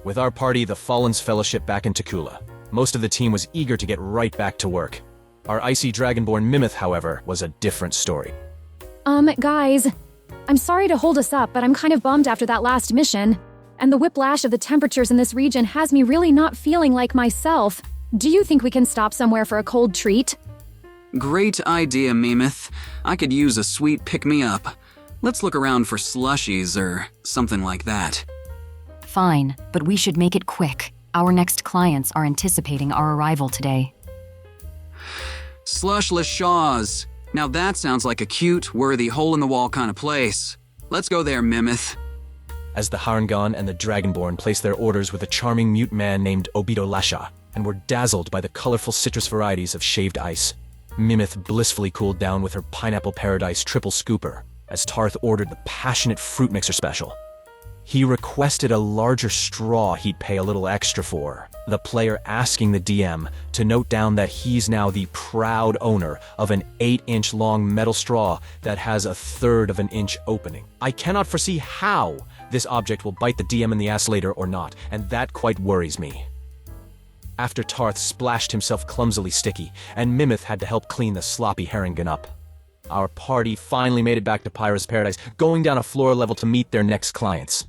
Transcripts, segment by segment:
With our party, the Fallen's Fellowship, back in Takula, most of the team was eager to get right back to work. Our icy dragonborn Mimith, however, was a different story. Guys, I'm sorry to hold us up, but I'm kind of bummed after that last mission. And the whiplash of the temperatures in this region has me really not feeling like myself. Do you think we can stop somewhere for a cold treat? Great idea, Mimith. I could use a sweet pick-me-up. Let's look around for slushies or something like that. Fine, but we should make it quick. Our next clients are anticipating our arrival today. Slushless Shaws. Now that sounds like a cute, worthy, hole-in-the-wall kind of place. Let's go there, Mimith. As the Harengon and the Dragonborn placed their orders with a charming mute man named Obito Lasha, and were dazzled by the colorful citrus varieties of shaved ice, Mimith blissfully cooled down with her Pineapple Paradise triple scooper, as Tarth ordered the passionate fruit mixer special. He requested a larger straw he'd pay a little extra for, the player asking the DM to note down that he's now the proud owner of an 8-inch long metal straw that has 1/3 of an inch opening. I cannot foresee how this object will bite the DM in the ass later or not, and that quite worries me. After Tarth splashed himself clumsily sticky, and Mimith had to help clean the sloppy Harengon up, our party finally made it back to Pyra's Paradise, going down a floor level to meet their next clients.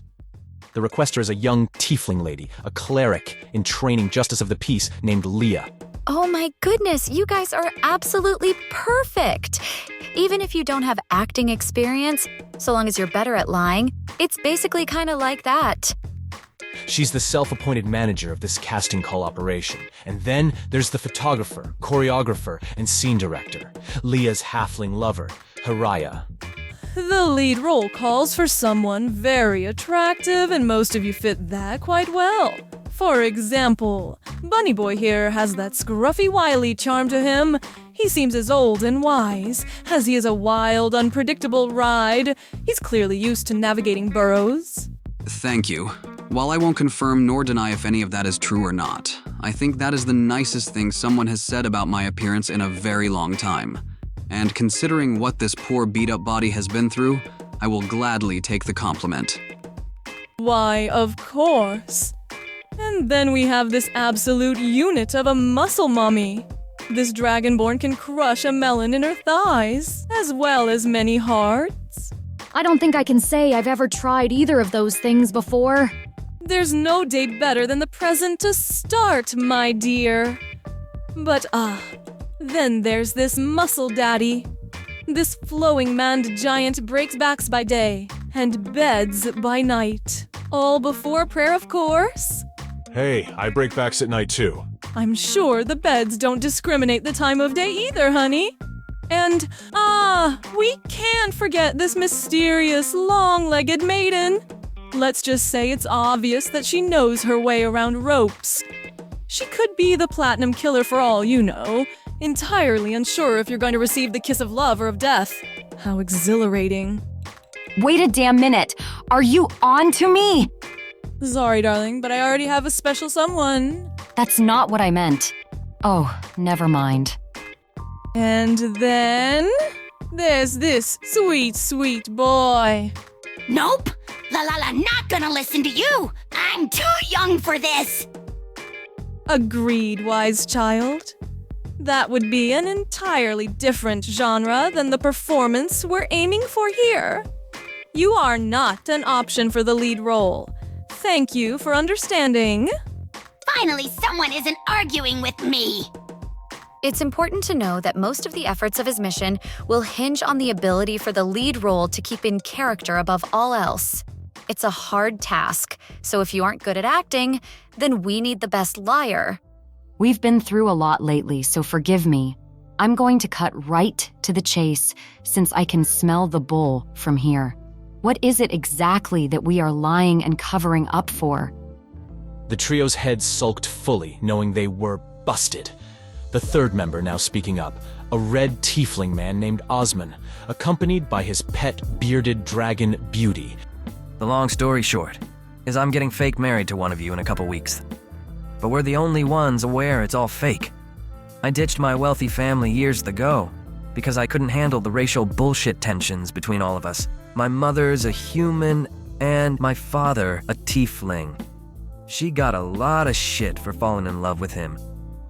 The requester is a young tiefling lady, a cleric in training justice of the peace named Leah. Oh my goodness, you guys are absolutely perfect! Even if you don't have acting experience, so long as you're better at lying, it's basically kind of like that. She's the self-appointed manager of this casting call operation. And then there's the photographer, choreographer, and scene director, Leah's halfling lover, Haraya. The lead role calls for someone very attractive, and most of you fit that quite well. For example, Bunny Boy here has that scruffy wily charm to him. He seems as old and wise, as he is a wild, unpredictable ride. He's clearly used to navigating burrows. Thank you. While I won't confirm nor deny if any of that is true or not, I think that is the nicest thing someone has said about my appearance in a very long time. And considering what this poor beat-up body has been through, I will gladly take the compliment. Why, of course. And then we have this absolute unit of a muscle mummy. This dragonborn can crush a melon in her thighs, as well as many hearts. I don't think I can say I've ever tried either of those things before. There's no day better than the present to start, my dear. But then there's this muscle daddy. This flowing maned giant breaks backs by day and beds by night. All before prayer, of course. Hey, I break backs at night too. I'm sure the beds don't discriminate the time of day either, honey. And, we can't forget this mysterious, long-legged maiden. Let's just say it's obvious that she knows her way around ropes. She could be the platinum killer for all you know, entirely unsure if you're going to receive the kiss of love or of death. How exhilarating. Wait a damn minute! Are you on to me? Sorry, darling, but I already have a special someone. That's not what I meant. Oh, never mind. And then there's this sweet, sweet boy. Nope. Not gonna listen to you. I'm too young for this. Agreed, wise child. That would be an entirely different genre than the performance we're aiming for here. You are not an option for the lead role. Thank you for understanding. Finally, someone isn't arguing with me. It's important to know that most of the efforts of his mission will hinge on the ability for the lead role to keep in character above all else. It's a hard task, so if you aren't good at acting, then we need the best liar. We've been through a lot lately, so forgive me. I'm going to cut right to the chase, since I can smell the bull from here. What is it exactly that we are lying and covering up for? The trio's heads sulked fully, knowing they were busted. The third member now speaking up, a red tiefling man named Osman, accompanied by his pet bearded dragon Beauty. The long story short is I'm getting fake married to one of you in a couple weeks. But we're the only ones aware it's all fake. I ditched my wealthy family years ago because I couldn't handle the racial bullshit tensions between all of us. My mother's a human and my father a tiefling. She got a lot of shit for falling in love with him.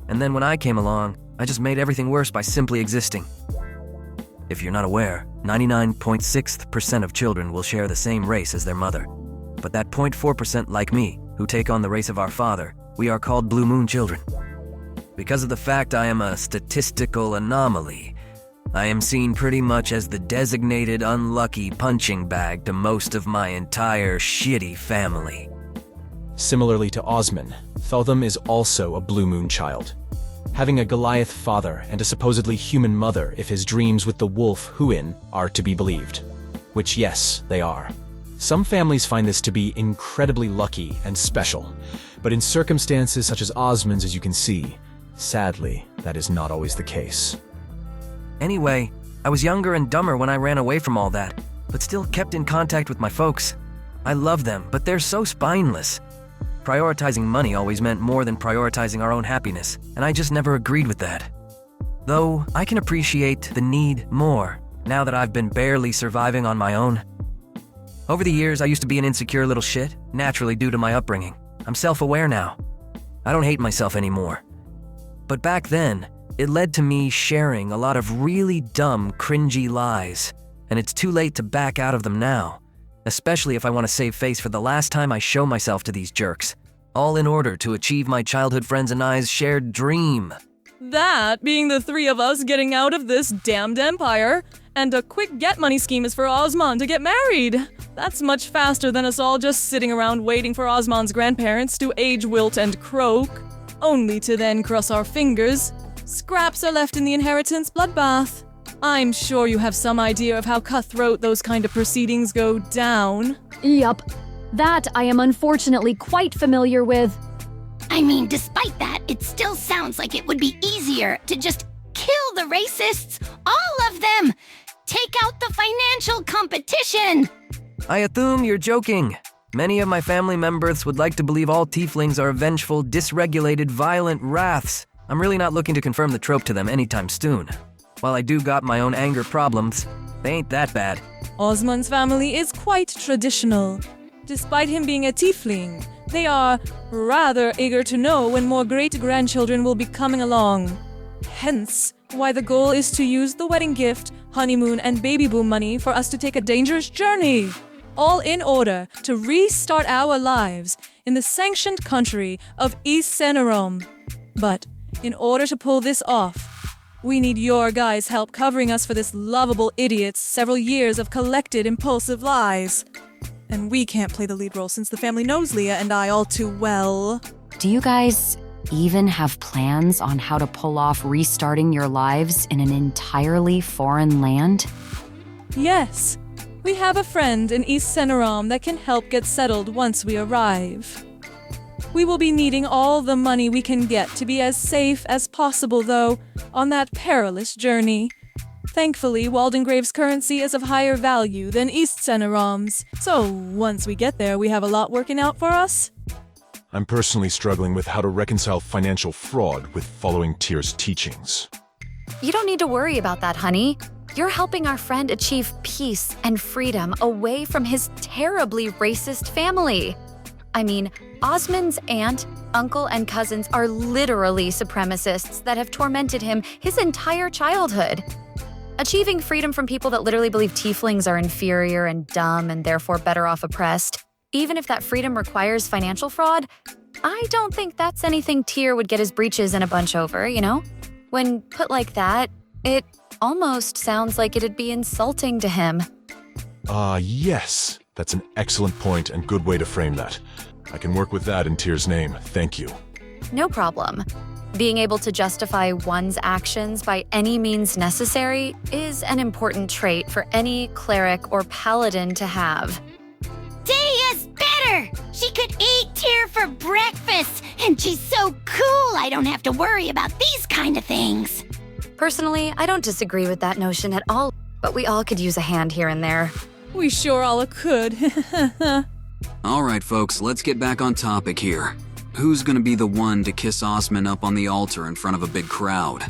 And then when I came along, I just made everything worse by simply existing. If you're not aware, 99.6% of children will share the same race as their mother. But that 0.4% like me, who take on the race of our father, we are called Blue Moon children. Because of the fact I am a statistical anomaly, I am seen pretty much as the designated unlucky punching bag to most of my entire shitty family. Similarly to Osman, Thotham is also a Blue Moon child, having a Goliath father and a supposedly human mother if his dreams with the wolf Huin are to be believed. Which, yes, they are. Some families find this to be incredibly lucky and special, but in circumstances such as Osman's, as you can see, sadly, that is not always the case. Anyway, I was younger and dumber when I ran away from all that, but still kept in contact with my folks. I love them, but they're so spineless. Prioritizing money always meant more than prioritizing our own happiness, and I just never agreed with that. Though, I can appreciate the need more, now that I've been barely surviving on my own. Over the years, I used to be an insecure little shit, naturally due to my upbringing. I'm self-aware now. I don't hate myself anymore. But back then, it led to me sharing a lot of really dumb, cringy lies, and it's too late to back out of them now. Especially if I want to save face for the last time I show myself to these jerks. All in order to achieve my childhood friends and I's shared dream. That being the three of us getting out of this damned empire, and a quick get-money scheme is for Osman to get married. That's much faster than us all just sitting around waiting for Osman's grandparents to age, wilt, and croak, only to then cross our fingers. Scraps are left in the inheritance bloodbath. I'm sure you have some idea of how cutthroat those kind of proceedings go down. Yup. That I am unfortunately quite familiar with. I mean, despite that, it still sounds like it would be easier to just kill the racists, all of them! Take out the financial competition! I assume you're joking. Many of my family members would like to believe all tieflings are vengeful, dysregulated, violent wraths. I'm really not looking to confirm the trope to them anytime soon. While I do got my own anger problems, they ain't that bad. Osman's family is quite traditional. Despite him being a tiefling, they are rather eager to know when more great-grandchildren will be coming along. Hence, why the goal is to use the wedding gift, honeymoon, and baby boom money for us to take a dangerous journey. All in order to restart our lives in the sanctioned country of East Senerom. But in order to pull this off, we need your guys' help covering us for this lovable idiot's several years of collected impulsive lies. And we can't play the lead role since the family knows Leah and I all too well. Do you guys even have plans on how to pull off restarting your lives in an entirely foreign land? Yes, we have a friend in East Senerom that can help get settled once we arrive. We will be needing all the money we can get to be as safe as possible, though, on that perilous journey. Thankfully, Waldengrave's currency is of higher value than East Senerom's, so once we get there, we have a lot working out for us. I'm personally struggling with how to reconcile financial fraud with following Tyr's teachings. You don't need to worry about that, honey. You're helping our friend achieve peace and freedom away from his terribly racist family. I mean, Osman's aunt, uncle, and cousins are literally supremacists that have tormented him his entire childhood. Achieving freedom from people that literally believe tieflings are inferior and dumb and therefore better off oppressed, even if that freedom requires financial fraud, I don't think that's anything Tyr would get his breeches in a bunch over, you know? When put like that, it almost sounds like it'd be insulting to him. Yes. That's an excellent point and good way to frame that. I can work with that in Tyr's name, thank you. No problem. Being able to justify one's actions by any means necessary is an important trait for any cleric or paladin to have. Daya's better! She could eat Tyr for breakfast, and she's so cool I don't have to worry about these kind of things. Personally, I don't disagree with that notion at all, but we all could use a hand here and there. We sure all could. Alright folks, let's get back on topic here. Who's gonna be the one to kiss Osman up on the altar in front of a big crowd?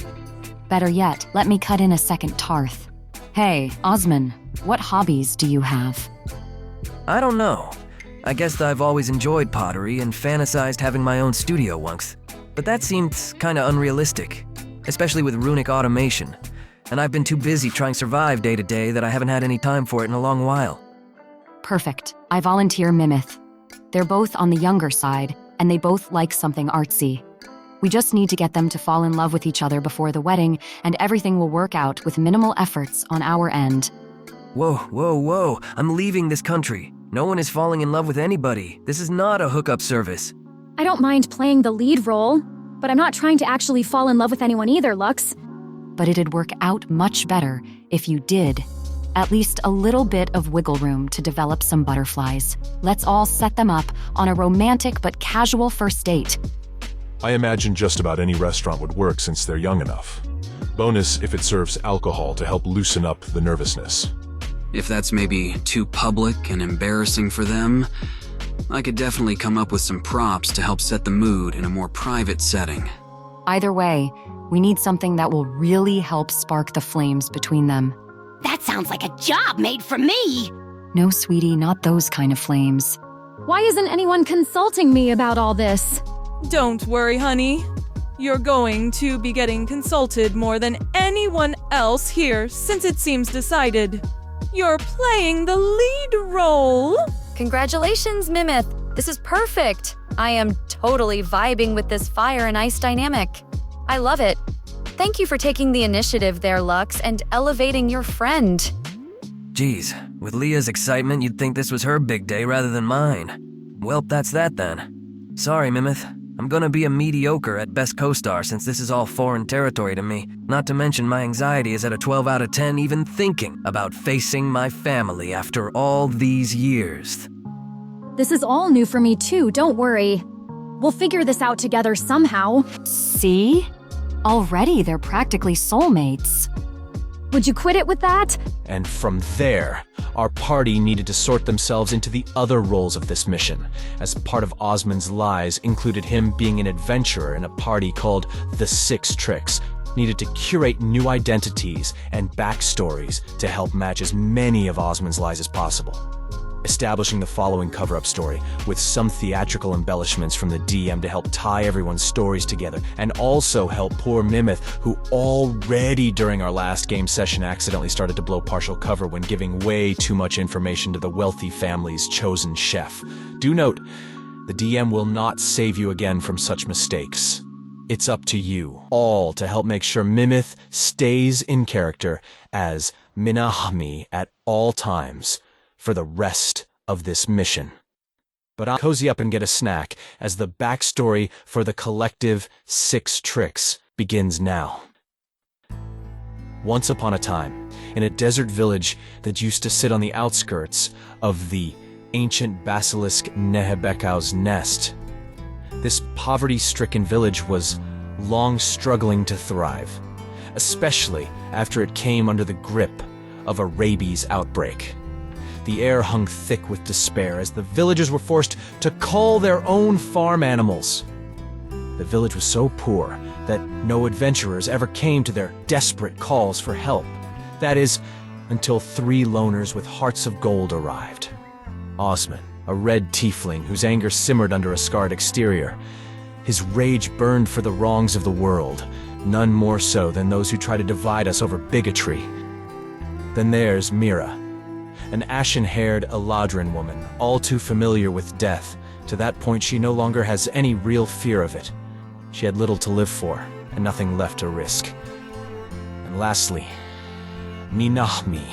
Better yet, let me cut in a second Tarth. Hey, Osman, what hobbies do you have? I don't know. I guess I've always enjoyed pottery and fantasized having my own studio once. But that seemed kinda unrealistic, especially with runic automation. And I've been too busy trying to survive day to day that I haven't had any time for it in a long while. Perfect. I volunteer Mimith. They're both on the younger side, and they both like something artsy. We just need to get them to fall in love with each other before the wedding, and everything will work out with minimal efforts on our end. Whoa. I'm leaving this country. No one is falling in love with anybody. This is not a hookup service. I don't mind playing the lead role, but I'm not trying to actually fall in love with anyone either, Lux. But it'd work out much better if you did. At least a little bit of wiggle room to develop some butterflies. Let's all set them up on a romantic but casual first date. I imagine just about any restaurant would work since they're young enough. Bonus if it serves alcohol to help loosen up the nervousness. If that's maybe too public and embarrassing for them, I could definitely come up with some props to help set the mood in a more private setting. Either way, we need something that will really help spark the flames between them. That sounds like a job made for me. No, sweetie, not those kind of flames. Why isn't anyone consulting me about all this? Don't worry, honey. You're going to be getting consulted more than anyone else here since it seems decided. You're playing the lead role. Congratulations, Mimith. This is perfect. I am totally vibing with this fire and ice dynamic. I love it. Thank you for taking the initiative there, Lux, and elevating your friend. Geez, with Leah's excitement, you'd think this was her big day rather than mine. Well, that's that then. Sorry, Mimith. I'm gonna be a mediocre at best co-star since this is all foreign territory to me. Not to mention my anxiety is at a 12 out of 10 even thinking about facing my family after all these years. This is all new for me too, don't worry. We'll figure this out together somehow. See? Already they're practically soulmates. Would you quit it with that? And from there, our party needed to sort themselves into the other roles of this mission, as part of Osmond's lies included him being an adventurer in a party called the Six Tricks, needed to curate new identities and backstories to help match as many of Osmond's lies as possible. Establishing the following cover-up story, with some theatrical embellishments from the DM to help tie everyone's stories together, and also help poor Mimith, who already during our last game session accidentally started to blow partial cover when giving way too much information to the wealthy family's chosen chef. Do note, the DM will not save you again from such mistakes. It's up to you all to help make sure Mimith stays in character as Minahmi at all times for the rest of this mission. But I'll cozy up and get a snack as the backstory for the collective Six Tricks begins now. Once upon a time, in a desert village that used to sit on the outskirts of the ancient basilisk Nehebekau's nest, this poverty-stricken village was long struggling to thrive, especially after it came under the grip of a rabies outbreak. The air hung thick with despair as the villagers were forced to cull their own farm animals. The village was so poor that no adventurers ever came to their desperate calls for help. That is, until 3 loners with hearts of gold arrived. Osman, a red tiefling whose anger simmered under a scarred exterior. His rage burned for the wrongs of the world, none more so than those who try to divide us over bigotry. Then there's Mira, an ashen-haired Eladrin woman, all too familiar with death. To that point, she no longer has any real fear of it. She had little to live for, and nothing left to risk. And lastly, Minahmi,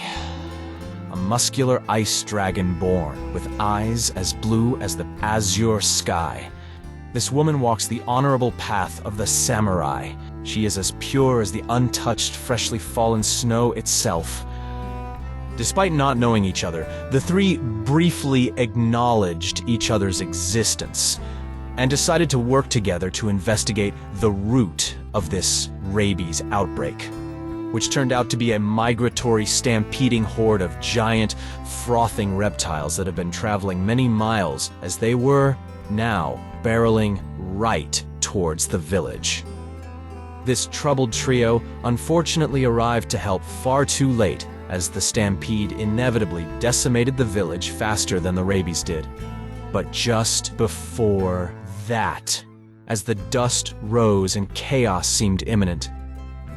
a muscular ice dragon-born, with eyes as blue as the azure sky. This woman walks the honorable path of the samurai. She is as pure as the untouched, freshly fallen snow itself. Despite not knowing each other, the 3 briefly acknowledged each other's existence and decided to work together to investigate the root of this rabies outbreak, which turned out to be a migratory, stampeding horde of giant, frothing reptiles that have been traveling many miles as they were now barreling right towards the village. This troubled trio unfortunately arrived to help far too late, as the stampede inevitably decimated the village faster than the rabies did. But just before that, as the dust rose and chaos seemed imminent,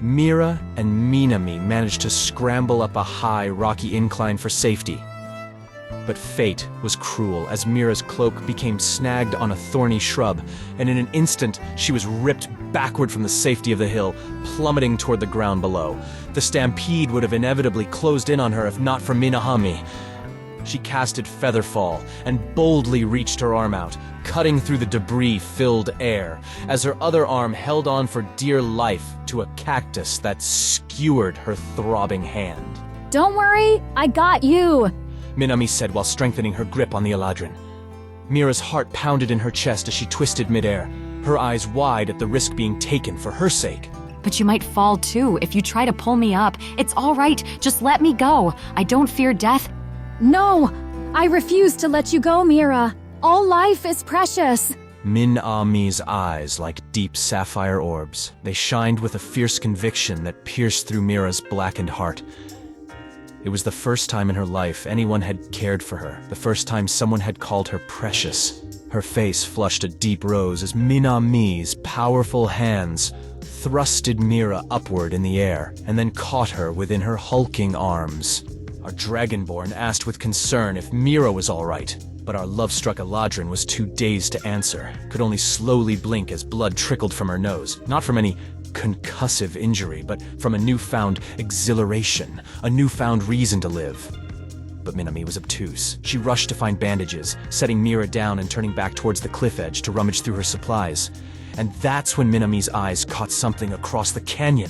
Mira and Minami managed to scramble up a high, rocky incline for safety. But fate was cruel as Mira's cloak became snagged on a thorny shrub, and in an instant she was ripped backward from the safety of the hill, plummeting toward the ground below. The stampede would have inevitably closed in on her if not for Minami. She casted Featherfall and boldly reached her arm out, cutting through the debris-filled air, as her other arm held on for dear life to a cactus that skewered her throbbing hand. Don't worry, I got you. Minami said while strengthening her grip on the Eladrin. Mira's heart pounded in her chest as she twisted midair, her eyes wide at the risk being taken for her sake. But you might fall too if you try to pull me up. It's all right, just let me go. I don't fear death. No, I refuse to let you go, Mira. All life is precious. Minami's eyes like deep sapphire orbs. They shined with a fierce conviction that pierced through Mira's blackened heart. It was the first time in her life anyone had cared for her, the first time someone had called her precious. Her face flushed a deep rose as Minami's powerful hands thrusted Mira upward in the air and then caught her within her hulking arms. Our Dragonborn asked with concern if Mira was all right, but our love-struck Eladrin was too dazed to answer, could only slowly blink as blood trickled from her nose, not from any concussive injury, but from a newfound exhilaration, a newfound reason to live. But Minami was obtuse. She rushed to find bandages, setting Mira down and turning back towards the cliff edge to rummage through her supplies. And that's when Minami's eyes caught something across the canyon.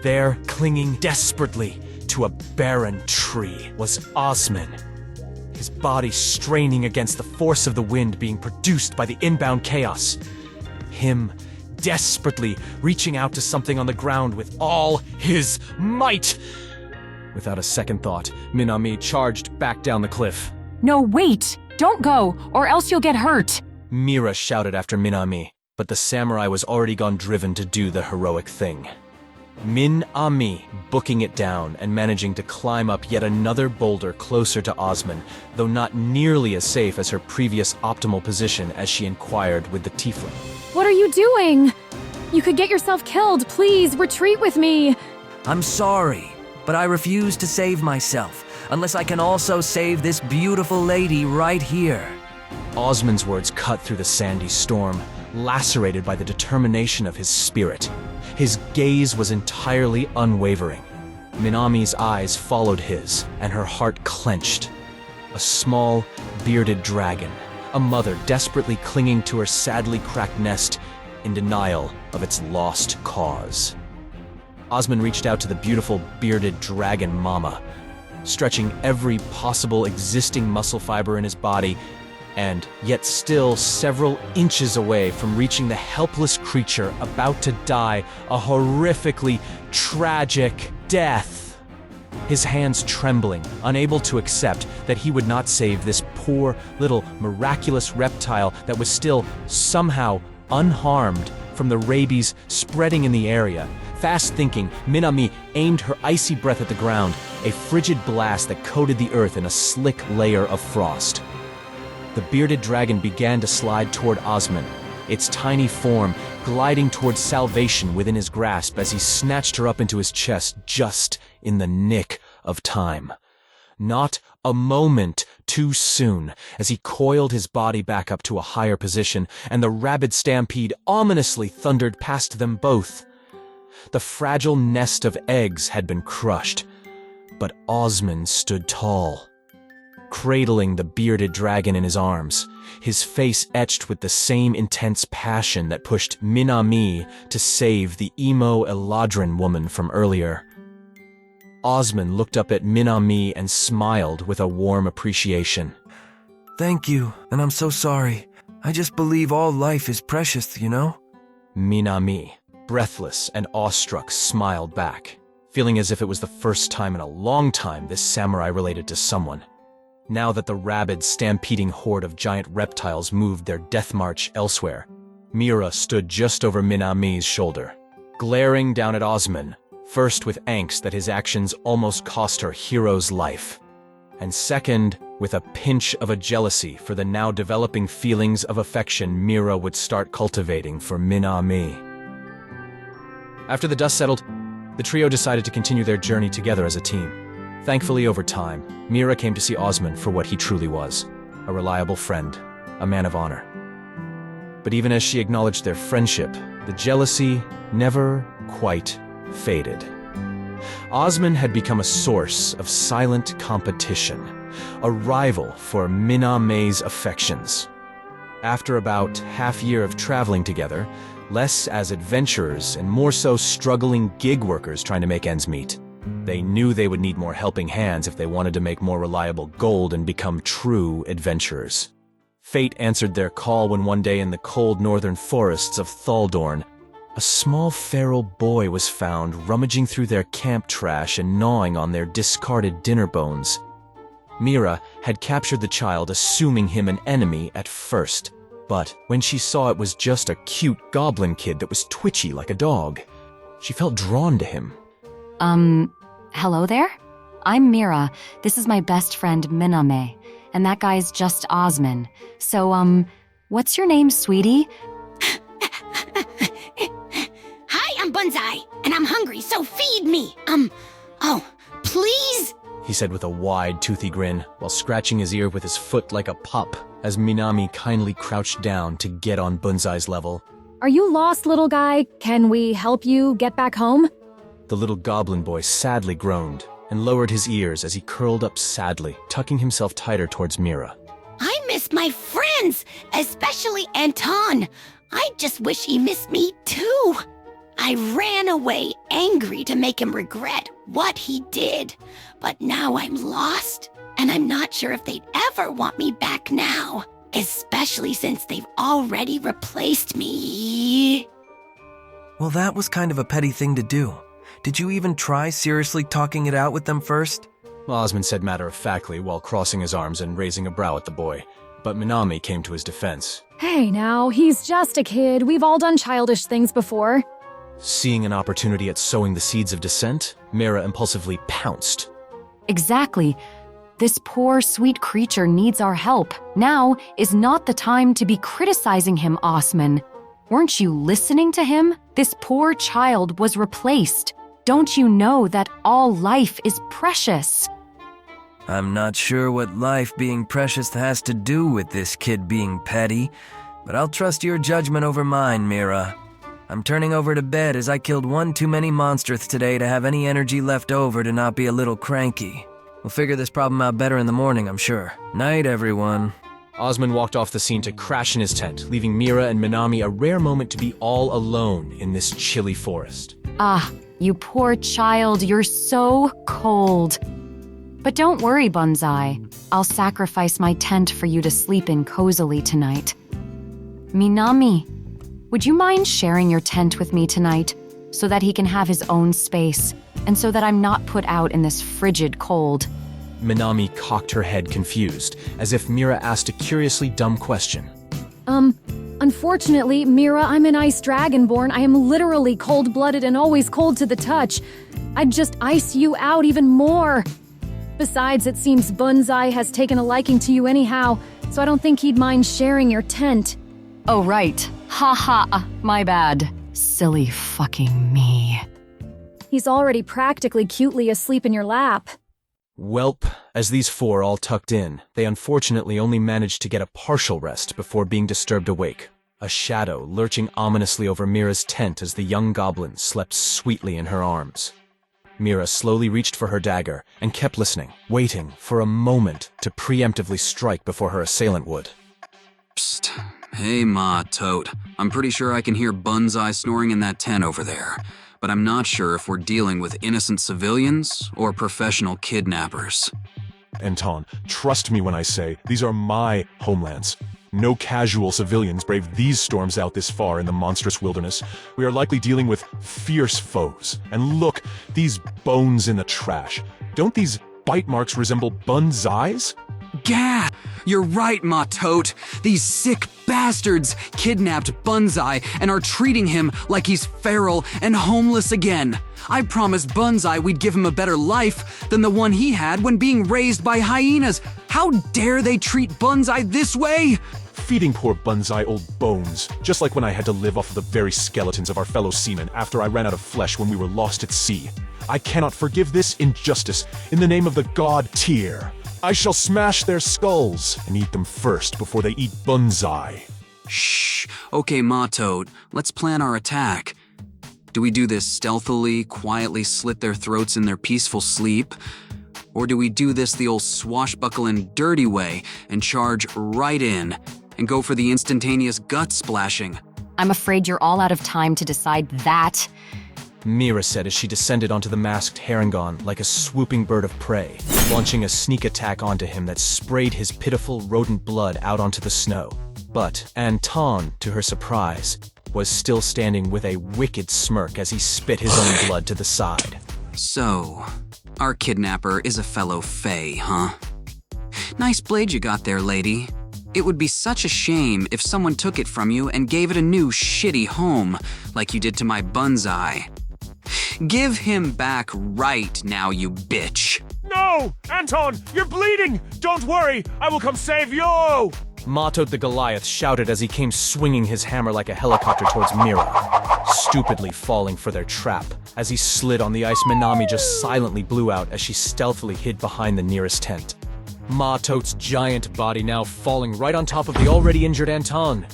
There, clinging desperately to a barren tree, was Osman. His body straining against the force of the wind being produced by the inbound chaos. Him desperately reaching out to something on the ground with all his might. Without a second thought, Minami charged back down the cliff. No, wait! Don't go, or else you'll get hurt! Mira shouted after Minami, but the samurai was already gone driven to do the heroic thing. Minami booking it down and managing to climb up yet another boulder closer to Osman, though not nearly as safe as her previous optimal position as she inquired with the tiefling. What are you doing? You could get yourself killed. Please, retreat with me. I'm sorry, but I refuse to save myself unless I can also save this beautiful lady right here. Osman's words cut through the sandy storm, lacerated by the determination of his spirit. His gaze was entirely unwavering. Minami's eyes followed his, and her heart clenched. A small, bearded dragon, a mother desperately clinging to her sadly cracked nest in denial of its lost cause. Osman reached out to the beautiful bearded dragon mama, stretching every possible existing muscle fiber in his body, and yet still several inches away from reaching the helpless creature about to die a horrifically tragic death. His hands trembling, unable to accept that he would not save this poor little miraculous reptile that was still somehow unharmed from the rabies spreading in the area. Fast thinking, Minami aimed her icy breath at the ground, a frigid blast that coated the earth in a slick layer of frost. The bearded dragon began to slide toward Osman, its tiny form gliding towards salvation within his grasp as he snatched her up into his chest just in the nick of time. Not a moment too soon, as he coiled his body back up to a higher position, and the rabid stampede ominously thundered past them both. The fragile nest of eggs had been crushed, but Osman stood tall, cradling the bearded dragon in his arms, his face etched with the same intense passion that pushed Minami to save the emo Eladrin woman from earlier. Osman looked up at Minami and smiled with a warm appreciation. Thank you, and I'm so sorry. I just believe all life is precious, you know? Minami, breathless and awestruck, smiled back, feeling as if it was the first time in a long time this samurai related to someone. Now that the rabid, stampeding horde of giant reptiles moved their death march elsewhere, Mira stood just over Minami's shoulder, glaring down at Osman, first with angst that his actions almost cost her hero's life, and second, With a pinch of a jealousy for the now developing feelings of affection Mira would start cultivating for Minami. After the dust settled, the trio decided to continue their journey together as a team. Thankfully, over time, Mira came to see Osman for what he truly was, a reliable friend, a man of honor. But even as she acknowledged their friendship, the jealousy never quite faded. Osman had become a source of silent competition, a rival for Miname's affections. After about half year of traveling together, less as adventurers and more so struggling gig workers trying to make ends meet, they knew they would need more helping hands if they wanted to make more reliable gold and become true adventurers. Fate answered their call when one day in the cold northern forests of Thaldorn, a small feral boy was found rummaging through their camp trash and gnawing on their discarded dinner bones. Mira had captured the child, assuming him an enemy at first, but when she saw it was just a cute goblin kid that was twitchy like a dog, she felt drawn to him. Hello there? I'm Mira. This is my best friend Miname, and that guy's just Osman. So, what's your name, sweetie? Hi, I'm Bunzai, and I'm hungry, so feed me. Please? He said with a wide, toothy grin, while scratching his ear with his foot like a pup, as Minami kindly crouched down to get on Bunzai's level. Are you lost, little guy? Can we help you get back home? The little goblin boy sadly groaned and lowered his ears as he curled up sadly, tucking himself tighter towards Mira. I miss my friends, especially Anton. I just wish he missed me too. I ran away angry to make him regret what he did. But now I'm lost, and I'm not sure if they'd ever want me back now, especially since they've already replaced me. Well, that was kind of a petty thing to do. Did you even try seriously talking it out with them first? Osman said matter-of-factly while crossing his arms and raising a brow at the boy, but Minami came to his defense. Hey now, he's just a kid. We've all done childish things before. Seeing an opportunity at sowing the seeds of dissent, Mira impulsively pounced. Exactly. This poor, sweet creature needs our help. Now is not the time to be criticizing him, Osman. Weren't you listening to him? This poor child was replaced. Don't you know that all life is precious? I'm not sure what life being precious has to do with this kid being petty, but I'll trust your judgment over mine, Mira. I'm turning over to bed as I killed one too many monsters today to have any energy left over to not be a little cranky. We'll figure this problem out better in the morning, I'm sure. Night, everyone. Osman walked off the scene to crash in his tent, leaving Mira and Minami a rare moment to be all alone in this chilly forest. Ah, you poor child, you're so cold. But don't worry, Bunzai. I'll sacrifice my tent for you to sleep in cozily tonight. Minami, would you mind sharing your tent with me tonight so that he can have his own space and so that I'm not put out in this frigid cold? Minami cocked her head confused, as if Mira asked a curiously dumb question. Unfortunately, Mira, I'm an ice dragonborn. I am literally cold-blooded and always cold to the touch. I'd just ice you out even more. Besides, it seems Bunzai has taken a liking to you anyhow, so I don't think he'd mind sharing your tent. Oh, right. Ha, my bad. Silly fucking me. He's already practically cutely asleep in your lap. Welp, as these four all tucked in, they unfortunately only managed to get a partial rest before being disturbed awake. A shadow lurching ominously over Mira's tent as the young goblin slept sweetly in her arms. Mira slowly reached for her dagger and kept listening, waiting for a moment to preemptively strike before her assailant would. Psst. Hey, Ma, Tote. I'm pretty sure I can hear Bunzai snoring in that tent over there, but I'm not sure if we're dealing with innocent civilians or professional kidnappers. Anton, trust me when I say these are my homelands. No casual civilians brave these storms out this far in the monstrous wilderness. We are likely dealing with fierce foes. And look, these bones in the trash. Don't these bite marks resemble Bunzai's? Gah! You're right, Ma Tote. These sick bastards kidnapped Bunzai and are treating him like he's feral and homeless again. I promised Bunzai we'd give him a better life than the one he had when being raised by hyenas. How How dare they treat Bunzai this way? Feeding poor Bunzai old bones, just like when I had to live off of the very skeletons of our fellow seamen after I ran out of flesh when we were lost at sea. I cannot forgive this injustice in the name of the god Tyr. I shall smash their skulls and eat them first before they eat Bunzai. Shh. Okay, Ma-Toad, let's plan our attack. Do we do this stealthily, quietly slit their throats in their peaceful sleep? Or do we do this the old swashbuckling dirty way and charge right in and go for the instantaneous gut splashing? I'm afraid you're all out of time to decide that. Mira said as she descended onto the masked Harangon like a swooping bird of prey, launching a sneak attack onto him that sprayed his pitiful rodent blood out onto the snow. But Anton, to her surprise, was still standing with a wicked smirk as he spit his own blood to the side. So, our kidnapper is a fellow Fae, huh? Nice blade you got there, lady. It would be such a shame if someone took it from you and gave it a new shitty home, like you did to my Bunzai. Give him back right now, you bitch. No! Anton, you're bleeding! Don't worry, I will come save you! Ma-Toad the Goliath shouted as he came swinging his hammer like a helicopter towards Mira, stupidly falling for their trap. As he slid on the ice, Minami just silently blew out as she stealthily hid behind the nearest tent. Ma-Toad's giant body now falling right on top of the already injured Anton.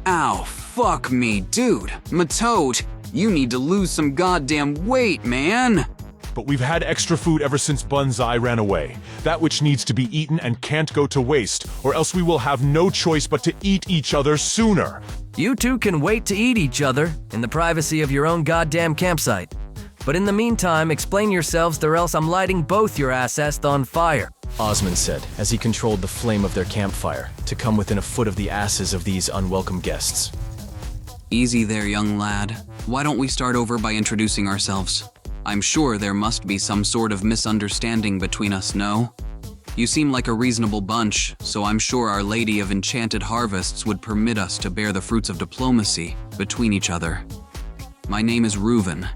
Ow, fuck me, dude. Ma-Toad, you need to lose some goddamn weight, man. But we've had extra food ever since Bunzai ran away. That which needs to be eaten and can't go to waste, or else we will have no choice but to eat each other sooner. You two can wait to eat each other in the privacy of your own goddamn campsite. But in the meantime, explain yourselves or else I'm lighting both your asses on fire. Osmond said as he controlled the flame of their campfire to come within a foot of the asses of these unwelcome guests. Easy there, young lad. Why don't we start over by introducing ourselves? I'm sure there must be some sort of misunderstanding between us, no? You seem like a reasonable bunch, so I'm sure Our Lady of Enchanted Harvests would permit us to bear the fruits of diplomacy between each other. My name is Reuven,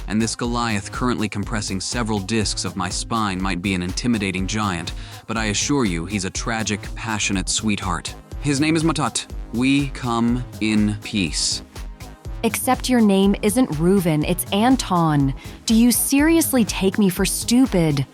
and this Goliath currently compressing several discs of my spine might be an intimidating giant, but I assure you he's a tragic, passionate sweetheart. His name is Matat. We come in peace. Except your name isn't Reuven, it's Anton. Do you seriously take me for stupid?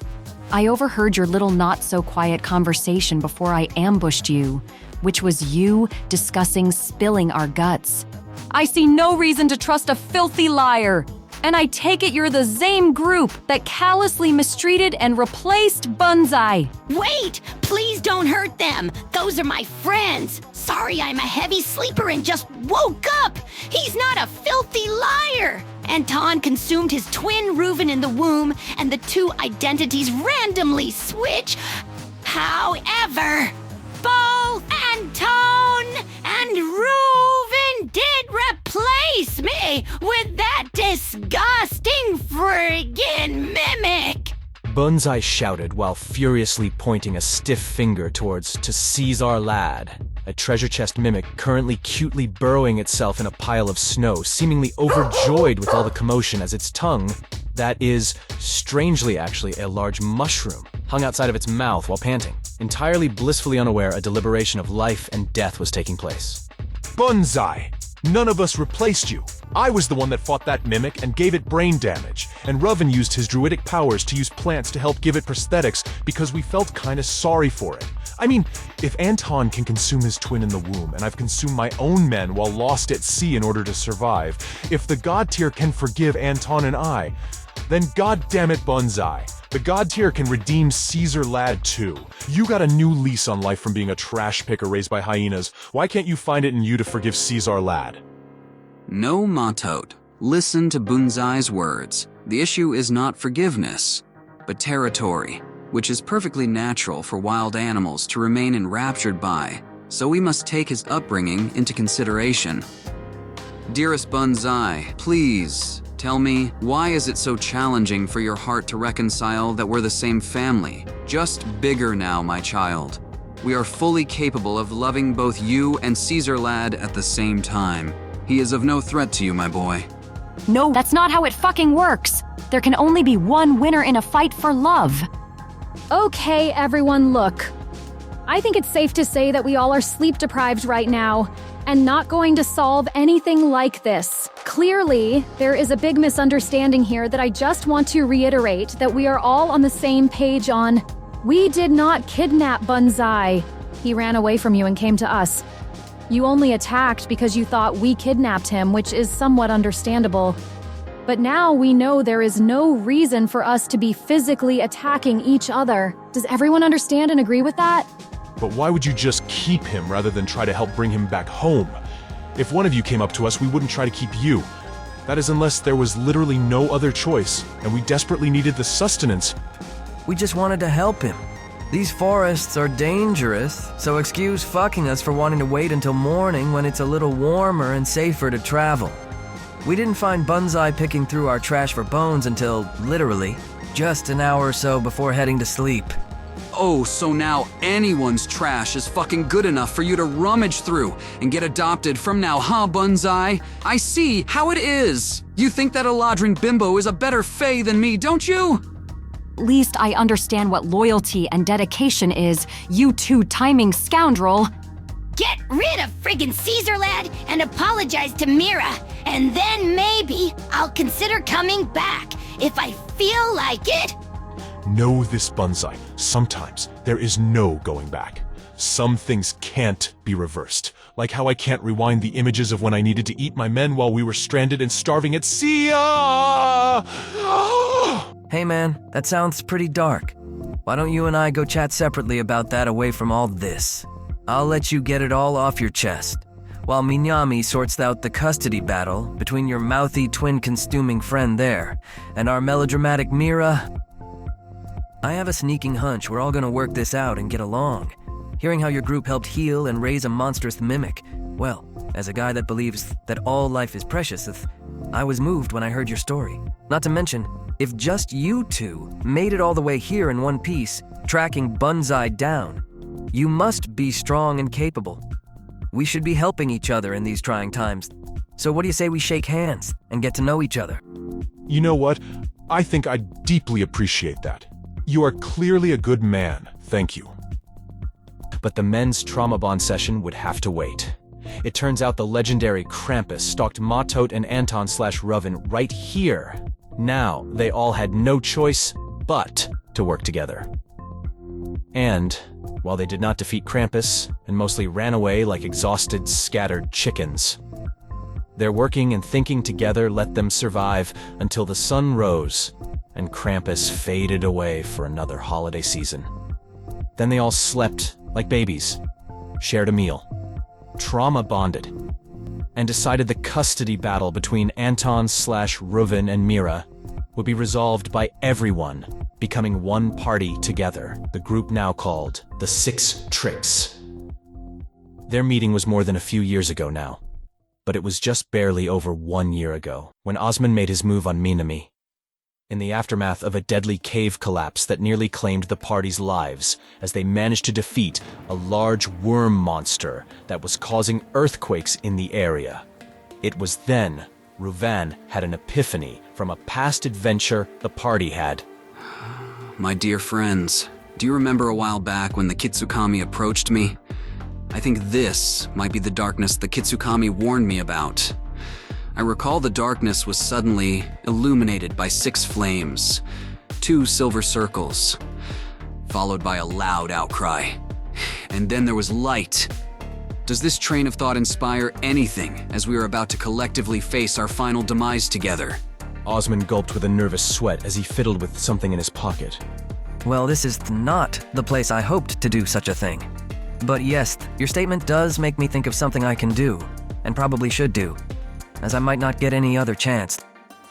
I overheard your little not-so-quiet conversation before I ambushed you, which was you discussing spilling our guts. I see no reason to trust a filthy liar. And I take it you're the same group that callously mistreated and replaced Bunzai. Wait! Please don't hurt them! Those are my friends! Sorry, I'm a heavy sleeper and just woke up! He's not a filthy liar! Anton consumed his twin Reuven in the womb, and the two identities randomly switch. However, both Anton and Reuven did replace me with that disgusting friggin' mimic! Bunzai shouted while furiously pointing a stiff finger towards to seize our lad, a treasure chest mimic currently cutely burrowing itself in a pile of snow, seemingly overjoyed with all the commotion as its tongue, that is, strangely actually, a large mushroom, hung outside of its mouth while panting. Entirely blissfully unaware a deliberation of life and death was taking place. Bunzai! None of us replaced you. I was the one that fought that mimic and gave it brain damage, and Reuven used his druidic powers to use plants to help give it prosthetics because we felt kinda sorry for it. I mean, if Anton can consume his twin in the womb, and I've consumed my own men while lost at sea in order to survive, if the god tier can forgive Anton and I, then goddammit Bunzai, the god tier can redeem Caesar Lad too. You got a new lease on life from being a trash picker raised by hyenas. Why can't you find it in you to forgive Caesar Lad? No, Ma-Toad. Listen to Bunzai's words. The issue is not forgiveness, but territory, which is perfectly natural for wild animals to remain enraptured by, so we must take his upbringing into consideration. Dearest Bunzai, please, tell me, why is it so challenging for your heart to reconcile that we're the same family? Just bigger now, my child. We are fully capable of loving both you and Caesar Lad at the same time. He is of no threat to you, my boy. No, that's not how it fucking works. There can only be one winner in a fight for love. Okay, everyone, look. I think it's safe to say that we all are sleep deprived right now and not going to solve anything like this. Clearly, there is a big misunderstanding here that I just want to reiterate that we are all on the same page on. We did not kidnap Banzai. He ran away from you and came to us. You only attacked because you thought we kidnapped him, which is somewhat understandable. But now we know there is no reason for us to be physically attacking each other. Does everyone understand and agree with that? But why would you just keep him rather than try to help bring him back home? If one of you came up to us, we wouldn't try to keep you. That is unless there was literally no other choice, and we desperately needed the sustenance. We just wanted to help him. These forests are dangerous, so excuse fucking us for wanting to wait until morning when it's a little warmer and safer to travel. We didn't find Banzai picking through our trash for bones until, literally, just an hour or so before heading to sleep. Oh, so now anyone's trash is fucking good enough for you to rummage through and get adopted from now, huh, Banzai? I see how it is. You think that Eladrin bimbo is a better fae than me, don't you? Least I understand what loyalty and dedication is, you two timing scoundrel. Get rid of friggin' Caesar lad and apologize to Mira, and then maybe I'll consider coming back if I feel like it. Know this, Banzai. Sometimes there is no going back. Some things can't be reversed. Like how I can't rewind the images of when I needed to eat my men while we were stranded and starving at sea. Hey man, that sounds pretty dark. Why don't you and I go chat separately about that away from all this? I'll let you get it all off your chest, while Minyami sorts out the custody battle between your mouthy twin-consuming friend there and our melodramatic Mira. I have a sneaking hunch we're all gonna work this out and get along. Hearing how your group helped heal and raise a monstrous mimic, well, as a guy that believes that all life is precious, I was moved when I heard your story. Not to mention, if just you two made it all the way here in one piece, tracking Banzai down, you must be strong and capable. We should be helping each other in these trying times. So what do you say we shake hands and get to know each other? You know what? I think I deeply appreciate that. You are clearly a good man. Thank you. But the men's trauma bond session would have to wait. It turns out the legendary Krampus stalked Matot and Anton/Ruven right here. Now, they all had no choice but to work together. And, while they did not defeat Krampus, and mostly ran away like exhausted, scattered chickens, their working and thinking together let them survive until the sun rose and Krampus faded away for another holiday season. Then they all slept like babies, shared a meal, trauma bonded, and decided the custody battle between Anton/Ruven and Mira would be resolved by everyone becoming one party together, the group now called the Six Tricks. Their meeting was more than a few years ago now, but it was just barely over 1 year ago when Osman made his move on Minami. In the aftermath of a deadly cave collapse that nearly claimed the party's lives as they managed to defeat a large worm monster that was causing earthquakes in the area. It was then Ruven had an epiphany from a past adventure the party had. My dear friends, do you remember a while back when the Kitsukami approached me? I think this might be the darkness the Kitsukami warned me about. I recall the darkness was suddenly illuminated by 6 flames, 2 silver circles, followed by a loud outcry. And then there was light. Does this train of thought inspire anything as we are about to collectively face our final demise together? Osman gulped with a nervous sweat as he fiddled with something in his pocket. Well, this is not the place I hoped to do such a thing. But yes, your statement does make me think of something I can do, and probably should do, as I might not get any other chance.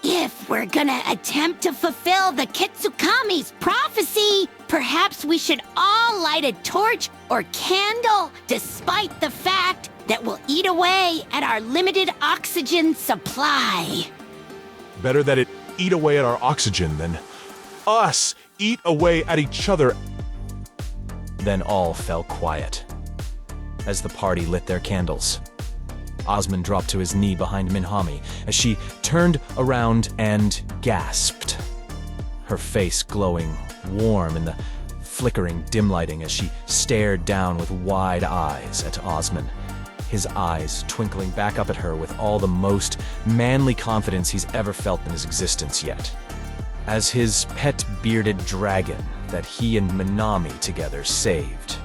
If we're gonna attempt to fulfill the Kitsukami's prophecy, perhaps we should all light a torch or candle, despite the fact that we'll eat away at our limited oxygen supply. Better that it eat away at our oxygen than us eat away at each other. Then all fell quiet as the party lit their candles. Osman dropped to his knee behind Minami as she turned around and gasped, her face glowing warm in the flickering dim lighting as she stared down with wide eyes at Osman, his eyes twinkling back up at her with all the most manly confidence he's ever felt in his existence yet. As his pet bearded dragon that he and Minami together saved,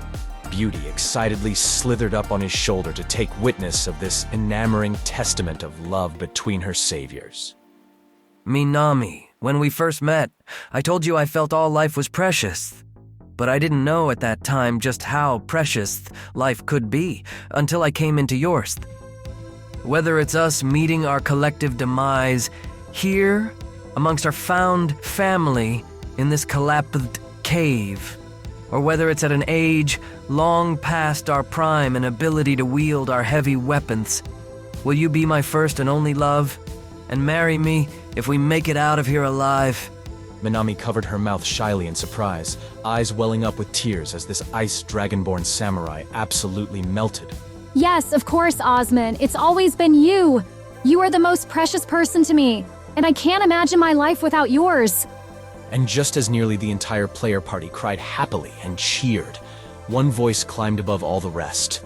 Beauty excitedly slithered up on his shoulder to take witness of this enamoring testament of love between her saviors. Minami, when we first met, I told you I felt all life was precious. But I didn't know at that time just how precious life could be until I came into yours. Whether it's us meeting our collective demise here, amongst our found family in this collapsed cave, or whether it's at an age long past our prime and ability to wield our heavy weapons, will you be my first and only love, and marry me if we make it out of here alive? Minami covered her mouth shyly in surprise, eyes welling up with tears as this ice dragonborn samurai absolutely melted. Yes, of course, Osman. It's always been you. You are the most precious person to me, and I can't imagine my life without yours. And just as nearly the entire player party cried happily and cheered, one voice climbed above all the rest.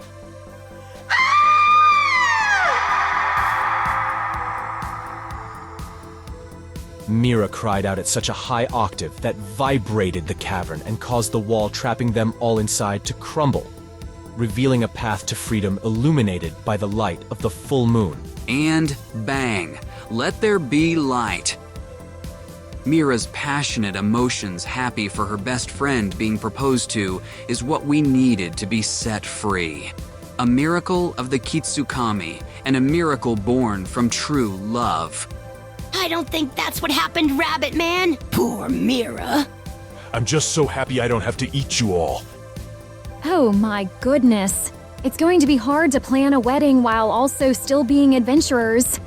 Mira cried out at such a high octave that vibrated the cavern and caused the wall trapping them all inside to crumble, revealing a path to freedom illuminated by the light of the full moon. And bang, let there be light. Mira's passionate emotions, happy for her best friend being proposed to, is what we needed to be set free. A miracle of the Kitsukami, and a miracle born from true love. I don't think that's what happened, Rabbit Man. Poor Mira. I'm just so happy I don't have to eat you all. Oh my goodness. It's going to be hard to plan a wedding while also still being adventurers.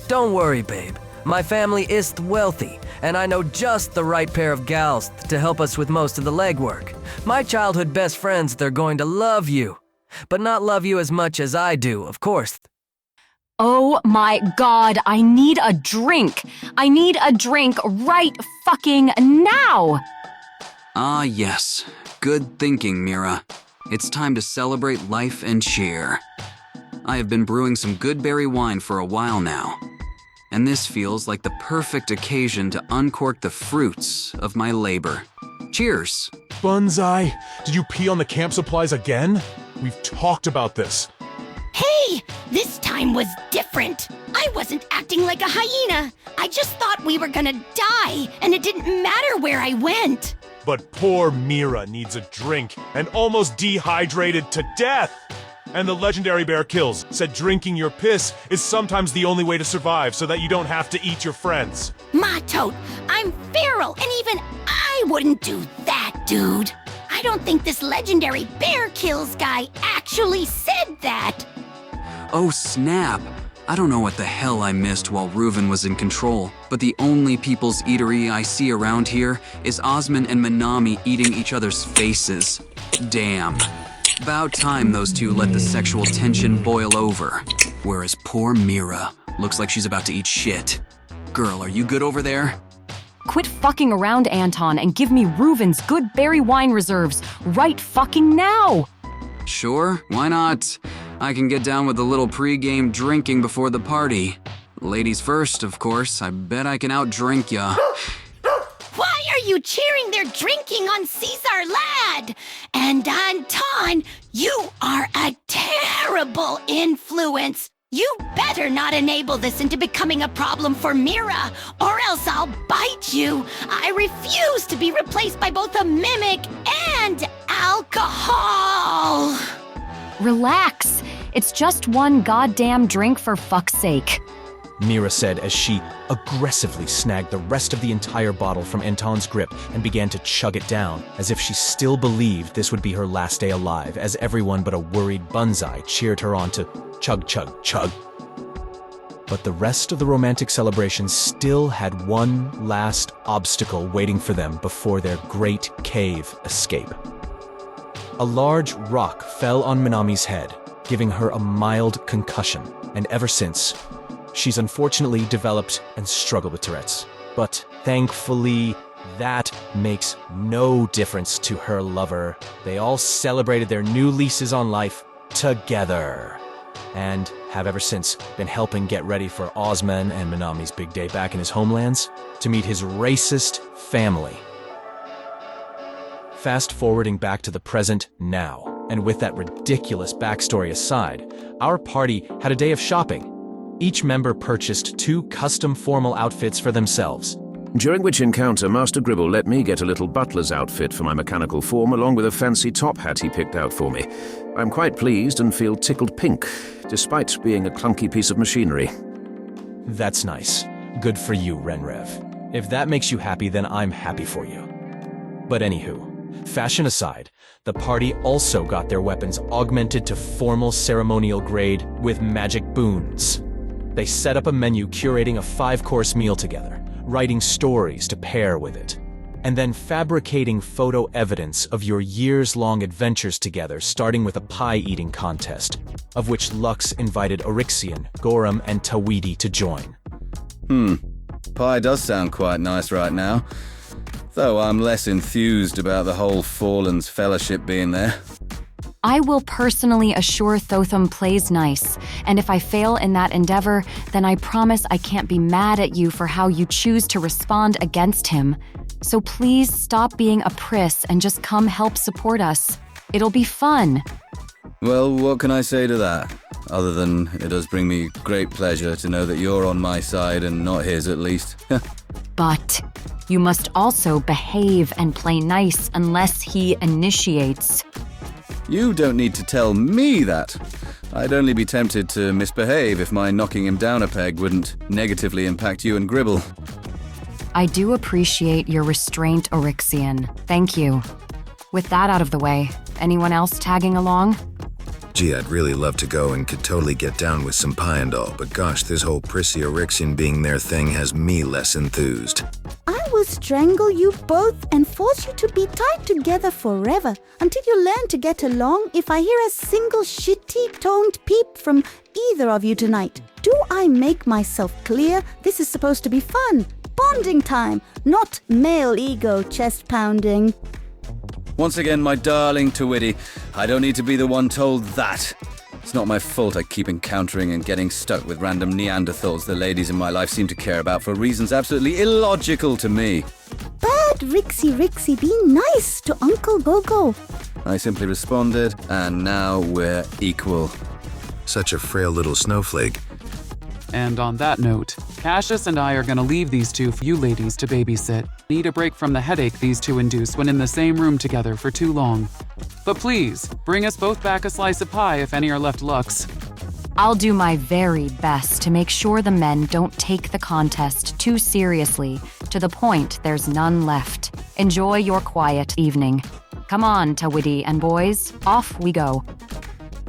Don't worry, babe. My family is wealthy, and I know just the right pair of gals to help us with most of the legwork. My childhood best friends, they're going to love you. But not love you as much as I do, of course. Oh my god, I need a drink. I need a drink right fucking now. Ah yes, good thinking, Mira. It's time to celebrate life and cheer. I have been brewing some good berry wine for a while now, and this feels like the perfect occasion to uncork the fruits of my labor. Cheers! Bunzai, did you pee on the camp supplies again? We've talked about this. Hey, this time was different. I wasn't acting like a hyena. I just thought we were gonna die, and it didn't matter where I went. But poor Mira needs a drink and almost dehydrated to death. And the legendary Bear Kills said drinking your piss is sometimes the only way to survive so that you don't have to eat your friends. Matot, I'm feral, and even I wouldn't do that, dude. I don't think this legendary Bear Kills guy actually said that. Oh snap! I don't know what the hell I missed while Reuven was in control, but the only people's eatery I see around here is Osman and Minami eating each other's faces. Damn. About time those two let the sexual tension boil over. Whereas poor Mira looks like she's about to eat shit. Girl, are you good over there? Quit fucking around, Anton, and give me Reuven's good berry wine reserves right fucking now. Sure, why not? I can get down with a little pre-game drinking before the party. Ladies first, of course. I bet I can outdrink ya. Why are you cheering their drinking on Caesar Lad? And Anton, you are a terrible influence. You better not enable this into becoming a problem for Mira, or else I'll bite you. I refuse to be replaced by both a mimic and alcohol. Relax. It's just one goddamn drink for fuck's sake. Mira said as she aggressively snagged the rest of the entire bottle from Anton's grip and began to chug it down, as if she still believed this would be her last day alive, as everyone but a worried Bunzai cheered her on to chug, chug, chug. But the rest of the romantic celebration still had one last obstacle waiting for them before their great cave escape. A large rock fell on Minami's head, giving her a mild concussion, and ever since, she's unfortunately developed and struggled with Tourette's. But thankfully, That makes no difference to her lover. They all celebrated their new leases on life together, and have ever since been helping get ready for Osman and Minami's big day back in his homelands to meet his racist family. Fast forwarding back to the present now, and with that ridiculous backstory aside, our party had a day of shopping. Each member purchased 2 custom formal outfits for themselves. During which encounter, Master Gribble let me get a little butler's outfit for my mechanical form, along with a fancy top hat he picked out for me. I'm quite pleased and feel tickled pink, despite being a clunky piece of machinery. That's nice. Good for you, Renrev. If that makes you happy, then I'm happy for you. But anywho, fashion aside, the party also got their weapons augmented to formal ceremonial grade with magic boons. They set up a menu curating a 5-course meal together, writing stories to pair with it, and then fabricating photo evidence of your years-long adventures together, starting with a pie-eating contest, of which Lux invited Oryxian, Gorum, and Tawidi to join. Pie does sound quite nice right now, though I'm less enthused about the whole Fallen's Fellowship being there. I will personally assure Thotham plays nice, and if I fail in that endeavor, then I promise I can't be mad at you for how you choose to respond against him. So please stop being a priss and just come help support us. It'll be fun. Well, what can I say to that? Other than it does bring me great pleasure to know that you're on my side and not his, at least. But you must also behave and play nice unless he initiates. You don't need to tell me that. I'd only be tempted to misbehave if my knocking him down a peg wouldn't negatively impact you and Gribble. I do appreciate your restraint, Oryxian. Thank you. With that out of the way, anyone else tagging along? Gee, I'd really love to go and could totally get down with some pie and all, but gosh, this whole Prissy Oryxian being their thing has me less enthused. I will strangle you both and force you to be tied together forever until you learn to get along if I hear a single shitty-toned peep from either of you tonight. Do I make myself clear? This is supposed to be fun, bonding time, not male ego chest pounding. Once again, my darling Tawidi, I don't need to be the one told that. It's not my fault I keep encountering and getting stuck with random Neanderthals the ladies in my life seem to care about for reasons absolutely illogical to me. Bad Rixie, be nice to Uncle Bogo. I simply responded, and now we're equal. Such a frail little snowflake. And on that note, Cassius and I are gonna leave these two for you ladies to babysit. Need a break from the headache these two induce when in the same room together for too long. But please, bring us both back a slice of pie if any are left, Lux. I'll do my very best to make sure the men don't take the contest too seriously, to the point there's none left. Enjoy your quiet evening. Come on, Tawidi and boys, off we go.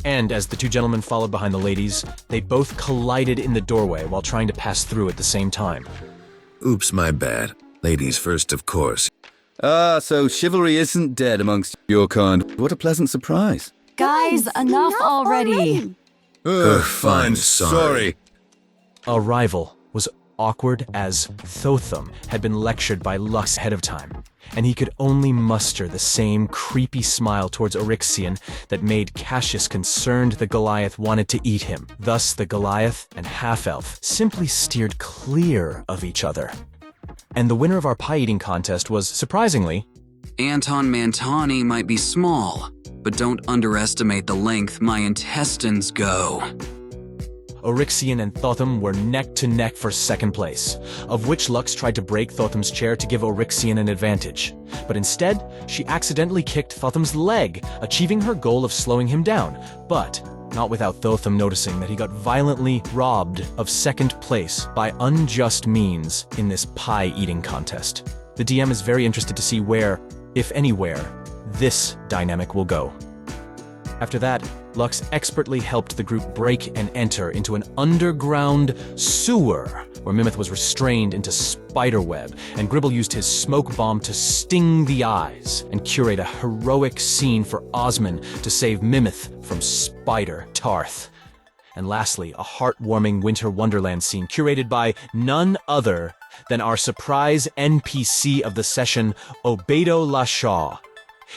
And as the 2 gentlemen followed behind the ladies, they both collided in the doorway while trying to pass through at the same time. Oops, my bad. Ladies first, of course. So chivalry isn't dead amongst your kind. What a pleasant surprise. Guys, enough already. Fine, sorry. Arrival was awkward as Thotham had been lectured by Lux ahead of time, and he could only muster the same creepy smile towards Oryxian that made Cassius concerned the Goliath wanted to eat him. Thus, the Goliath and half-elf simply steered clear of each other. And the winner of our pie-eating contest was, surprisingly, Anton Mantani might be small, but don't underestimate the length my intestines go. Oryxian and Thotham were neck to neck for second place, of which Lux tried to break Thotham's chair to give Oryxian an advantage. But instead, she accidentally kicked Thotham's leg, achieving her goal of slowing him down, but not without Thotham noticing that he got violently robbed of second place by unjust means in this pie-eating contest. The DM is very interested to see where, if anywhere, this dynamic will go. After that, Lux expertly helped the group break and enter into an underground sewer where Mimith was restrained into spiderweb, and Gribble used his smoke bomb to sting the eyes and curate a heroic scene for Osman to save Mimith from Spider Tarth. And lastly, a heartwarming winter wonderland scene curated by none other than our surprise NPC of the session, Obedo Lashaw.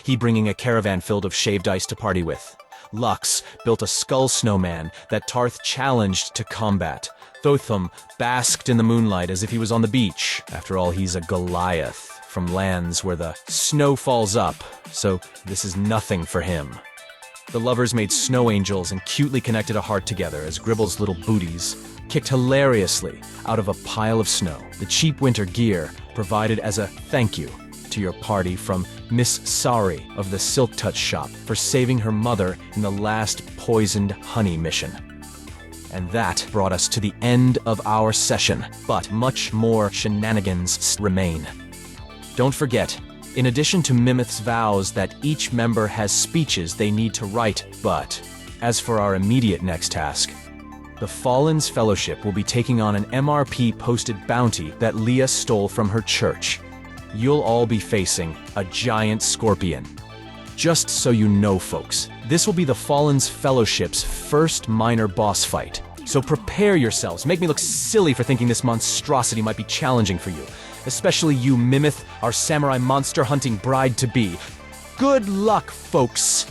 He bringing a caravan filled of shaved ice to party with. Lux built a skull snowman that Tarth challenged to combat. Thotham basked in the moonlight as if he was on the beach. After all, he's a Goliath from lands where the snow falls up, so this is nothing for him. The lovers made snow angels and cutely connected a heart together as Gribble's little booties kicked hilariously out of a pile of snow. The cheap winter gear provided as a thank you to your party from Miss Sari of the Silk Touch shop for saving her mother in the last poisoned honey mission. And that brought us to the end of our session, but much more shenanigans remain. Don't forget, in addition to Mimith's vows that each member has speeches they need to write, but as for our immediate next task, the Fallen's Fellowship will be taking on an MRP-posted bounty that Leah stole from her church. You'll all be facing a giant scorpion. Just so you know, folks, this will be the Fallen's Fellowship's first minor boss fight. So prepare yourselves. Make me look silly for thinking this monstrosity might be challenging for you. Especially you, Mimith, our samurai monster hunting bride-to-be. Good luck, folks!